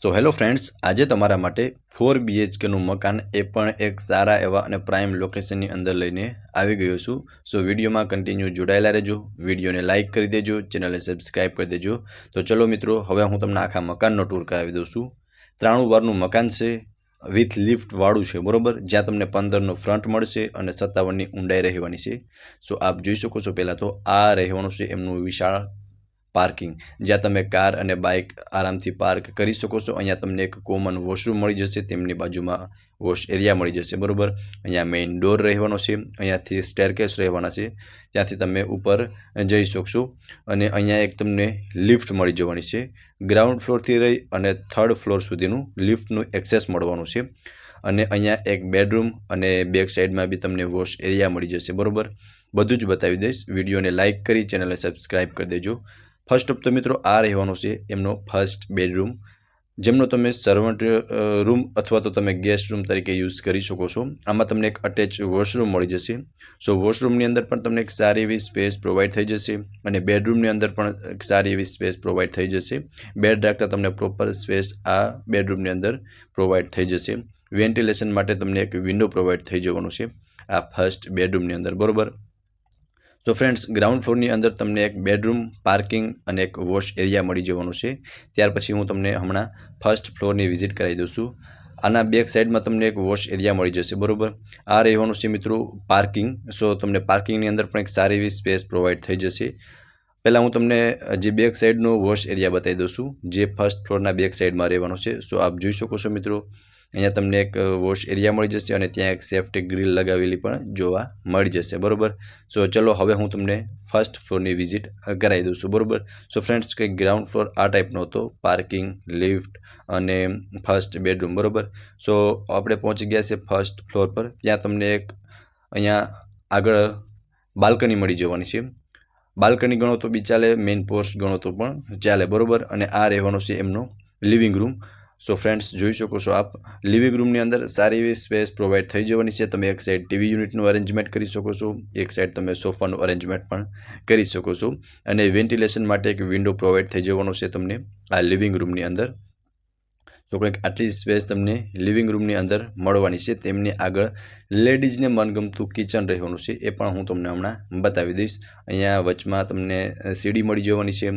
So hello friends, આજે તમારા માટે 4 BHKનું મકાન એ પણ એક સારા એવા અને પ્રાઇમ લોકેશનની અંદર લઈને આવી ગયો છું. સો વિડીયોમાં કન્ટિન્યુ જોડાયેલા રહેજો, વિડીયોને લાઇક કરી દેજો, ચેનલને સબસ્ક્રાઈબ કરી દેજો. તો ચલો મિત્રો, હવે હું તમને આખા મકાનનો ટૂર કરાવી દઉં છું. 93 વારનું મકાન છે, વિથ લિફ્ટવાળું છે, બરોબર, જ્યાં તમને 15નો ફ્રન્ટ મળશે અને 57ની ઊંડાઈ રહેવાની છે. સો આપ જોઈ શકો છો. પહેલાં તો આ રહેવાનું છે એમનું વિશાળ પાર્કિંગ, જ્યાં તમે કાર અને બાઇક આરામથી પાર્ક કરી શકો છો. અહીંયા તમને એક કોમન વોશરૂમ મળી જશે, તેમની બાજુમાં વોશ એરિયા મળી જશે, બરાબર. અહીંયા મેઇન ડોર રહેવાનો છે, અહીંયાથી સ્ટેરકેસ રહેવાના છે, ત્યાંથી તમે ઉપર જઈ શકશો. અને અહીંયા એક તમને લિફ્ટ મળી જવાની છે. ગ્રાઉન્ડ ફ્લોરથી રહી અને 3rd ફ્લોર સુધીનું લિફ્ટનું એક્સેસ મળવાનું છે. અને અહીંયા એક બેડરૂમ અને બેક સાઈડમાં બી તમને વોશ એરિયા મળી જશે, બરાબર. બધું જ બતાવી દઈશ. વિડીયોને લાઇક કરી ચેનલને સબસ્ક્રાઈબ કરી દેજો. ફર્સ્ટ ઓફ તો મિત્રો આ રહેવાનો છે એમનો ફર્સ્ટ બેડરૂમ, જેમનો તમે સર્વન્ટ રૂમ અથવા તો તમે ગેસ્ટ રૂમ તરીકે યુઝ કરી શકો છો. આમાં તમને એક અટેચ વોશરૂમ મળી જશે. સો વોશરૂમની અંદર પણ તમને એક સારી એવી સ્પેસ પ્રોવાઈડ થઈ જશે અને બેડરૂમની અંદર પણ એક સારી એવી સ્પેસ પ્રોવાઈડ થઈ જશે. બેડ રાખતા તમને પ્રોપર સ્પેસ આ બેડરૂમની અંદર પ્રોવાઈડ થઈ જશે. વેન્ટિલેશન માટે તમને એક વિન્ડો પ્રોવાઈડ થઈ જવાનું છે આ ફર્સ્ટ બેડરૂમની અંદર, બરાબર. તો ફ્રેન્ડ્સ, ગ્રાઉન્ડ ફ્લોરની અંદર તમને એક બેડરૂમ, પાર્કિંગ અને એક વોશ એરિયા મળી જવાનું છે. ત્યાર પછી હું તમને હમણાં ફર્સ્ટ ફ્લોરની વિઝિટ કરાવી દઉં છું. આના બેક સાઈડમાં તમને એક વોશ એરિયા મળી જશે, બરાબર. આ રહેવાનું છે મિત્રો પાર્કિંગ. સો તમને પાર્કિંગની અંદર પણ એક સારી એવી સ્પેસ પ્રોવાઈડ થઈ જશે. પહેલાં હું તમને જે બેક સાઈડનો વોશ એરિયા બતાવી દઉં છું, જે ફર્સ્ટ ફ્લોરના બેક સાઈડમાં રહેવાનો છે. સો આપ જોઈ શકો છો મિત્રો, અહીંયા તમને એક વોશ એરિયા મળી જશે અને ત્યાં એક સેફ્ટી ગ્રીલ લગાવેલી પણ જોવા મળી જશે, બરાબર. સો ચલો હવે હું તમને ફર્સ્ટ ફ્લોરની વિઝિટ કરાવી દઉં છું, બરાબર. સો ફ્રેન્ડ્સ, કંઈક ગ્રાઉન્ડ ફ્લોર આ ટાઈપનો હતો, પાર્કિંગ, લિફ્ટ અને ફર્સ્ટ બેડરૂમ, બરાબર. સો આપણે પહોંચી ગયા છે ફર્સ્ટ ફ્લોર પર. ત્યાં તમને એક અહીંયા આગળ બાલ્કની મળી જવાની છે. બાલ્કની ગણો તો બી ચાલે, મેઇન પોર્ચ ગણો તો પણ ચાલે, બરાબર. અને આ રહેવાનો છે એમનો લિવિંગ રૂમ. સો ફ્રેન્ડ્સ, જોઈ શકો છો આપ, લિવિંગ રૂમની અંદર સારી એવી સ્પેસ પ્રોવાઈડ થઈ જવાની છે. તમે એક સાઈડ ટીવી યુનિટનું અરેન્જમેન્ટ કરી શકો છો, એક સાઈડ તમે સોફાનું અરેન્જમેન્ટ પણ કરી શકો છો. અને વેન્ટિલેશન માટે એક વિન્ડો પ્રોવાઈડ થઈ જવાનો છે તમને આ લિવિંગ રૂમની અંદર. તો કંઈક આટલી સ્પેસ તમને લિવિંગ રૂમની અંદર મળવાની છે. તેમની આગળ લેડીઝને મનગમતું કિચન રહેવાનું છે, એ પણ હું તમને હમણાં બતાવી દઈશ. અહીંયા વચમાં તમને સીડી મળી જવાની છે.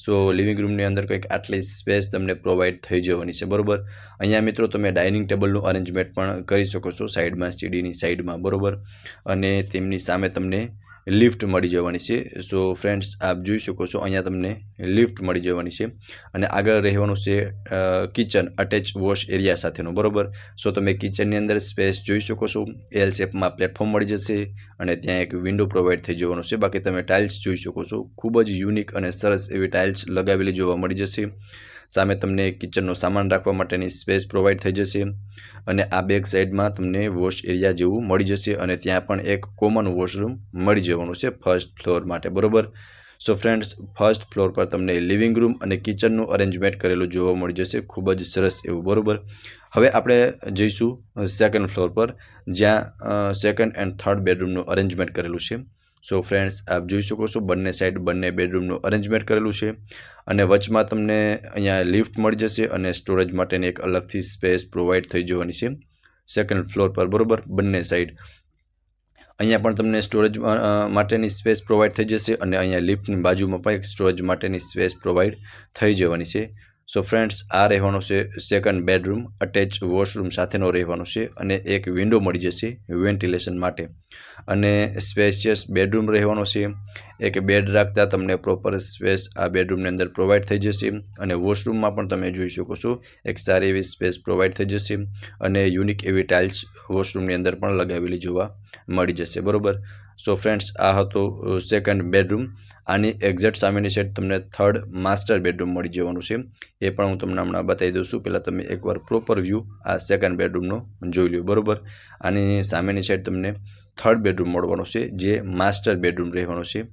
સો લિવિંગ રૂમની અંદર કંઈક આટલી સ્પેસ તમને પ્રોવાઈડ થઈ જવાની છે, બરાબર. અહીંયા મિત્રો તમે ડાઇનિંગ ટેબલનું અરેન્જમેન્ટ પણ કરી શકો છો સાઈડમાં, સીડીની સાઈડમાં, બરાબર. અને તેમની સામે તમને લિફ્ટ મળી જવાની છે. સો ફ્રેન્ડ્સ, આપ જોઈ શકો છો, અહીંયા તમને લિફ્ટ મળી જવાની છે. અને આગળ રહેવાનું છે કિચન, અટેચ વોશ એરિયા સાથેનું, બરાબર. સો તમે કિચનની અંદર સ્પેસ જોઈ શકો છો. એલ શેપમાં પ્લેટફોર્મ મળી જશે અને ત્યાં એક વિન્ડો પ્રોવાઈડ થઈ જવાનું છે. બાકી તમે ટાઇલ્સ જોઈ શકો છો, ખૂબ જ યુનિક અને સરસ એવી ટાઇલ્સ લગાવેલી જોવા મળી જશે. સામે તમને કિચનનો સામાન રાખવા માટેની સ્પેસ પ્રોવાઈડ થઈ જશે. અને આ બેક સાઈડમાં તમને વોશ એરિયા જેવું મળી જશે અને ત્યાં પણ એક કોમન વોશરૂમ મળી જવાનું છે ફર્સ્ટ ફ્લોર માટે, બરાબર. સો ફ્રેન્ડ્સ, ફર્સ્ટ ફ્લોર પર તમને લિવિંગ રૂમ અને કિચનનું અરેન્જમેન્ટ કરેલું જોવા મળી જશે, ખૂબ જ સરસ એવું, બરાબર. હવે આપણે જઈશું સેકન્ડ ફ્લોર પર, જ્યાં સેકન્ડ એન્ડ થર્ડ બેડરૂમનું અરેન્જમેન્ટ કરેલું છે. સો ફ્રેન્ડ્સ, આપ જોઈ શકો છો, બંને સાઈડ બંને બેડરૂમનું અરેન્જમેન્ટ કરેલું છે. અને વચમાં તમને અહીંયા લિફ્ટ મળી જશે અને સ્ટોરેજ માટેની એક અલગથી સ્પેસ પ્રોવાઈડ થઈ જવાની છે સેકન્ડ ફ્લોર પર, બરાબર. બંને સાઈડ અહીંયા પણ તમને સ્ટોરેજ માટેની સ્પેસ પ્રોવાઈડ થઈ જશે અને અહીંયા લિફ્ટની બાજુમાં પણ એક સ્ટોરેજ માટેની સ્પેસ પ્રોવાઈડ થઈ જવાની છે. સો ફ્રેન્ડ્સ, આ રહેવાનો છે સેકન્ડ બેડરૂમ, અટેચ વોશરૂમ સાથેનો રહેવાનો છે અને એક વિન્ડો મળી જશે વેન્ટિલેશન માટે. અને સ્પેશિયસ બેડરૂમ રહેવાનો છે. એક બેડ રાખતા તમને પ્રોપર સ્પેસ આ બેડરૂમની અંદર પ્રોવાઈડ થઈ જશે. અને વોશરૂમમાં પણ તમે જોઈ શકો છો, એક સારી એવી સ્પેસ પ્રોવાઈડ થઈ જશે અને યુનિક એવી ટાઇલ્સ વોશરૂમની અંદર પણ લગાવેલી જોવા મળી જશે, બરાબર. સો ફ્રેન્ડ્સ, આ હતો સેકન્ડ બેડરૂમ. આની એક્ઝેક્ટ સામેની સાઈડ તમને થર્ડ માસ્ટર બેડરૂમ મળી જવાનું છે, એ પણ હું તમને હમણાં બતાવી દઉં છું. પહેલાં તમે એકવાર પ્રોપર વ્યૂ આ સેકન્ડ બેડરૂમનો જોઈ લો, બરાબર. આની સામેની સાઈડ તમને થર્ડ બેડરૂમ મળવાનો છે, જે માસ્ટર બેડરૂમ રહેવાનો છે.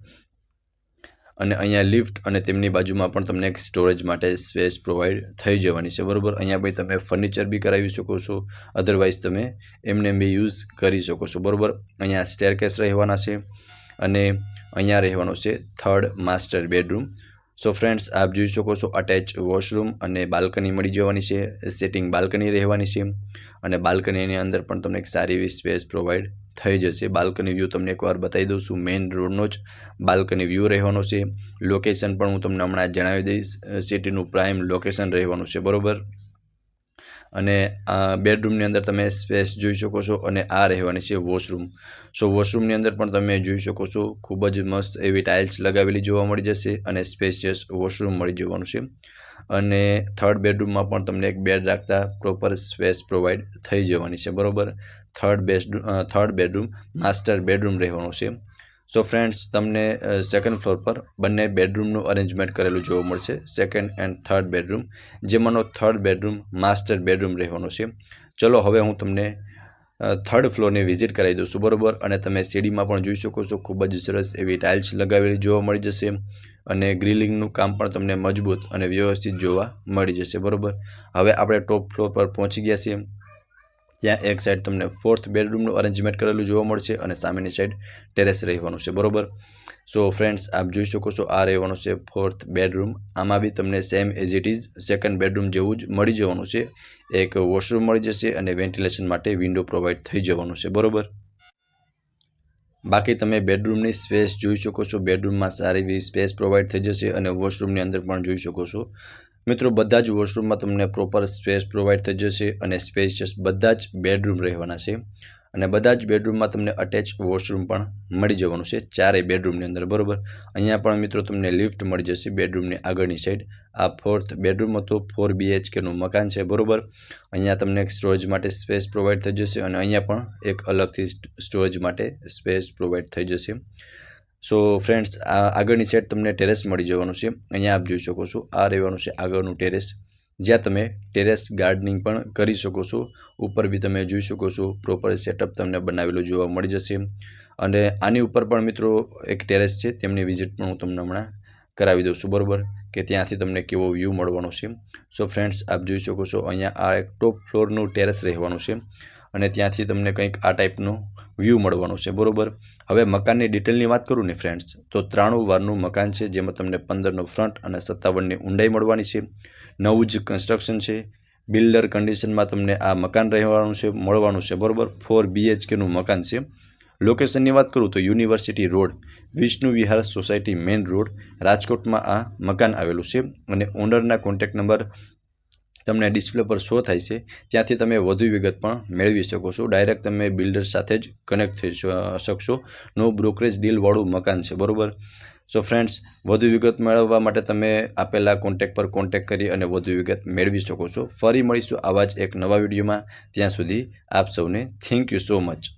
અને અહીંયા લિફ્ટ અને તેમની બાજુમાં પણ તમને એક સ્ટોરેજ માટે સ્પેસ પ્રોવાઈડ થઈ જવાની છે, બરાબર. અહીંયા ભાઈ તમે ફર્નિચર બી કરાવી શકો છો, અધરવાઇઝ તમે એમને બી યુઝ કરી શકો છો, બરાબર. અહીંયા સ્ટેરકેસ રહેવાના છે અને અહીંયા રહેવાનો છે third master bedroom. So friends, આપ જોઈ શકો છો અટેચ વોશરૂમ અને બાલ્કની મળી જવાની છે, સેટિંગ બાલ્કની રહેવાની છે અને બાલ્કનીની અંદર પણ તમને એક સારી એવી સ્પેસ પ્રોવાઈડ થઈ જશે. બાલ્કની વ્યૂ તમને એકવાર બતાવી દઉં છું. મેઇન રોડનો જ બાલ્કની વ્યૂ રહેવાનો છે. લોકેશન પણ હું તમને હમણાં જણાવી દઈશ. સિટીનું પ્રાઇમ લોકેશન રહેવાનું છે, બરાબર. અને આ બેડરૂમની અંદર તમે સ્પેસ જોઈ શકો છો અને આ રહેવાની છે વોશરૂમ. સો વોશરૂમની અંદર પણ તમે જોઈ શકો છો ખૂબ જ મસ્ત એવી ટાઇલ્સ લગાવેલી જોવા મળી જશે અને સ્પેશિયસ વોશરૂમ મળી જવાનું છે. અને થર્ડ બેડરૂમમાં પણ તમને એક બેડ રાખતા પ્રોપર સ્પેસ પ્રોવાઈડ થઈ જવાની છે, બરાબર. થર્ડ બેડરૂમ માસ્ટર બેડરૂમ રહેવાનો છે. સો ફ્રેન્ડ્સ, તમને સેકન્ડ ફ્લોર પર બંને બેડરૂમનું અરેન્જમેન્ટ કરેલું જોવા મળશે, સેકન્ડ એન્ડ થર્ડ બેડરૂમ, જેમાંનો થર્ડ બેડરૂમ માસ્ટર બેડરૂમ રહેવાનો છે. ચલો હવે હું તમને થર્ડ ફ્લોરની વિઝિટ કરાવી દઉં છું, બરાબર. અને તમે સીડીમાં પણ જોઈ શકો છો ખૂબ જ સરસ એવી ટાઇલ્સ લગાવેલી જોવા મળી જશે અને ગ્રીલિંગનું કામ પણ તમને મજબૂત અને વ્યવસ્થિત જોવા મળી જશે, બરાબર. હવે આપણે ટોપ ફ્લોર પર પહોંચી ગયા છીએ. ત્યાં એક સાઈડ તમને ફોર્થ બેડરૂમનું અરેન્જમેન્ટ કરેલું જોવા મળશે અને સામેની સાઈડ ટેરેસ રહેવાનું છે, બરાબર. સો ફ્રેન્ડ્સ, આપ જોઈ શકો છો આ રહેવાનું છે ફોર્થ બેડરૂમ. આમાં બી તમને same as it is second bedroom જેવું જ મળી જવાનું છે. એક વોશરૂમ મળી જશે અને વેન્ટિલેશન માટે વિન્ડો પ્રોવાઈડ થઈ જવાનું છે, બરાબર. બાકી તમે બેડરૂમની સ્પેસ જોઈ શકો છો. બેડરૂમમાં સારી એવી સ્પેસ પ્રોવાઈડ થઈ જશે અને વોશરૂમની અંદર પણ જોઈ શકો છો. મિત્રો, બધા જ વોશરૂમમાં તમને પ્રોપર સ્પેસ પ્રોવાઈડ થઈ જશે અને સ્પેશિયસ બધા જ બેડરૂમ રહેવાના છે અને બધા જ બેડરૂમમાં તમને અટેચ વોશરૂમ પણ મળી જવાનું છે ચારેય બેડરૂમની અંદર, બરાબર. અહીંયા પણ મિત્રો તમને લિફ્ટ મળી જશે બેડરૂમની આગળની સાઈડ. આ ફોર્થ બેડરૂમ હતો, 4 BHKનું મકાન છે, બરાબર. અહીંયા તમને એક સ્ટોરેજ માટે સ્પેસ પ્રોવાઈડ થઈ જશે અને અહીંયા પણ એક અલગથી સ્ટોરેજ માટે સ્પેસ પ્રોવાઈડ થઈ જશે. સો ફ્રેન્ડ્સ, આ આગળની સાઈડ તમને ટેરેસ મળી જવાનું છે. અહીંયા આપ જોઈ શકો છો આ રહેવાનું છે આગળનું ટેરેસ, જ્યાં તમે ટેરેસ ગાર્ડનિંગ પણ કરી શકો છો. ઉપર બી તમે જોઈ શકો છો પ્રોપર સેટઅપ તમને બનાવેલું જોવા મળી જશે. અને આની ઉપર પણ મિત્રો એક ટેરેસ છે, તેમની વિઝિટ પણ હું તમને હમણાં કરાવી દઉં છું, બરાબર, કે ત્યાંથી તમને કેવો વ્યૂ મળવાનો છે. સો ફ્રેન્ડ્સ, આપ જોઈ શકો છો અહીંયા આ એક ટોપ ફ્લોરનું ટેરેસ રહેવાનું છે અને ત્યાંથી તમને કંઈક આ ટાઈપનું વ્યૂ મળવાનું છે, બરાબર. હવે મકાનની ડિટેલની વાત કરું ને ફ્રેન્ડ્સ, તો 93 વારનું મકાન છે, જેમાં તમને 15નો ફ્રન્ટ અને 57ની ઊંડાઈ મળવાની છે. નવું જ કન્સ્ટ્રક્શન છે. બિલ્ડર કન્ડિશનમાં તમને આ મકાન મળવાનું છે, બરાબર. 4 BHKનું મકાન છે. લોકેશનની વાત કરું તો યુનિવર્સિટી રોડ, વિષ્ણુ વિહાર સોસાયટી, મેઇન રોડ, રાજકોટમાં આ મકાન આવેલું છે અને ઓનરના કોન્ટેક્ટ નંબર તમને ડિસ્પ્લે પર શો થાય છે. ત્યાંથી તમે વધુ વિગત પણ મેળવી શકો છો. ડાયરેક્ટ તમે બિલ્ડર સાથે જ કનેક્ટ થઈ શકશો. નો બ્રોકરેજ ડીલવાળું મકાન છે, બરાબર. સો ફ્રેન્ડ્સ, વધુ વિગત મેળવવા માટે તમે આપેલા કોન્ટેક્ટ પર કોન્ટેક્ટ કરી અને વધુ વિગત મેળવી શકો છો. ફરી મળીશું આવા જ એક નવા વિડીયોમાં. ત્યાં સુધી આપ સૌને થેન્ક યુ સો મચ.